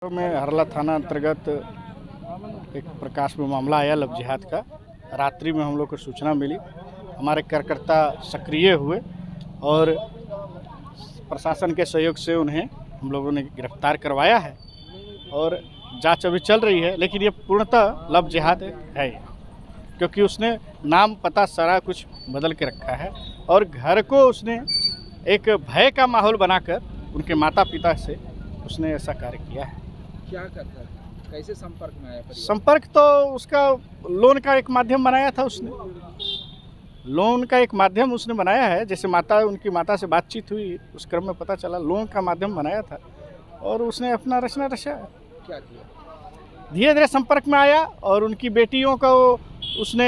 में हरला थाना अंतर्गत एक प्रकाश में मामला आया लव जिहाद का। रात्रि में हम लोग को सूचना मिली, हमारे कार्यकर्ता सक्रिय हुए और प्रशासन के सहयोग से उन्हें हम लोगों ने गिरफ्तार करवाया है और जांच अभी चल रही है। लेकिन ये पूर्णतः लव जिहाद है, क्योंकि उसने नाम पता सारा कुछ बदल के रखा है और घर को उसने एक भय का माहौल बनाकर उनके माता पिता से उसने ऐसा कार्य किया है। क्या करता है, कैसे संपर्क में आया परिवार? संपर्क तो उसका लोन का एक माध्यम बनाया था उसने, लोन का एक माध्यम उसने बनाया है। जैसे उनकी माता से बातचीत हुई, उस क्रम में पता चला लोन का माध्यम बनाया था और उसने अपना रचना रचा। क्या किया? धीरे धीरे संपर्क में आया और उनकी बेटियों को उसने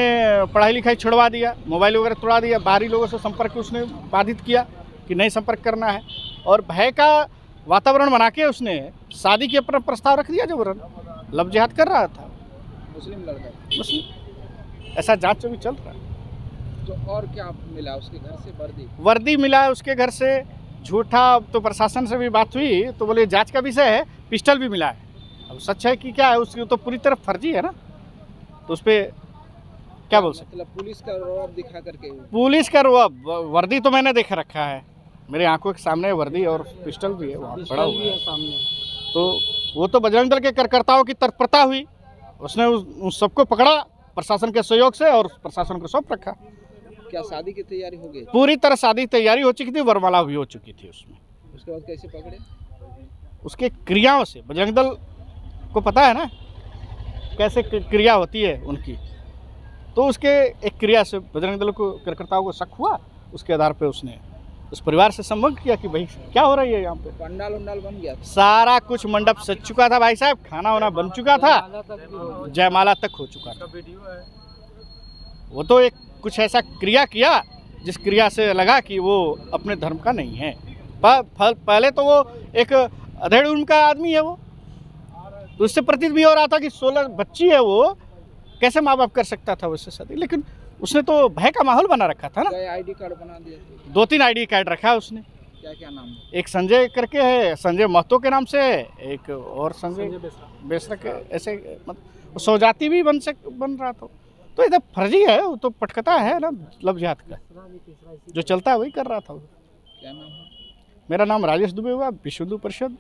पढ़ाई लिखाई छुड़वा दिया, मोबाइल वगैरह तोड़ा दिया, बाहरी लोगों से संपर्क उसने बाधित किया कि नहीं संपर्क करना है और भय का वातावरण बना के उसने शादी के ऊपर प्रस्ताव रख दिया। जबरन लव जिहाद कर रहा था, मुस्लिम लड़का। मुस्लिम, ऐसा जांच भी चल रहा है। तो और क्या मिला उसके घर से? वर्दी मिला उसके घर से, झूठा। तो प्रशासन से भी बात हुई तो बोले जांच का विषय है, पिस्टल भी मिला है। अब सच है कि क्या है उसकी तो पूरी तरह फर्जी है ना, तो उस पर क्या बोल सकते। मतलब पुलिस का रौब दिखा करके? पुलिस का रौब, वर्दी तो मैंने देख रखा है, मेरे आंखों के सामने वर्दी और पिस्टल भी है वहाँ पड़ा हुआ है सामने। तो वो तो बजरंग दल के कार्यकर्ताओं की तत्परता हुई, उसने उन सबको पकड़ा प्रशासन के सहयोग से और प्रशासन को सौंप रखा। क्या शादी की तैयारी हो गई? पूरी तरह शादी तैयारी हो चुकी थी, वरमाला भी हो चुकी थी उसमें। उसके बाद कैसे पकड़े? उसके क्रियाओं से, बजरंग दल को पता है ना कैसे क्रिया होती है उनकी, तो उसके एक क्रिया से बजरंग दल को कार्यकर्ताओं को शक हुआ। उसके आधार पर उसने उस परिवार से संपर्क किया कि भाई क्या हो रही है यहाँ पे। पंडाल उंडाल बन गया था? सारा कुछ मंडप सज चुका था भाई साहब, खाना वाना बन चुका था, जयमाला तक हो चुका था। वो तो एक कुछ ऐसा क्रिया किया जिस क्रिया से लगा कि वो अपने धर्म का नहीं है। पहले तो वो एक अधेड़ उम्र का आदमी है वो, तो उससे प्रतीत भी हो रहा था कि 16 बच्ची है, वो कैसे माँ बाप कर सकता था उससे शादी। लेकिन उसने तो भय का माहौल बना रखा था ना। आईडी कार्ड बना दिया? 2-3 आईडी कार्ड रखा है उसने। क्या क्या नाम? एक संजय करके है, संजय महतो के नाम से है, एक और संजय बेसरा के, ऐसे मतलब सौजाती भी बन रहा था। तो इधर फर्जी है, वो तो पटकथा है ना लव जिहाद का, जो चलता है वही कर रहा था। क्या नाम है? मेरा नाम राजेश दुबे हुआ, विश्व हिंदू परिषद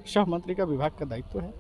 सह मंत्री का विभाग का दायित्व है।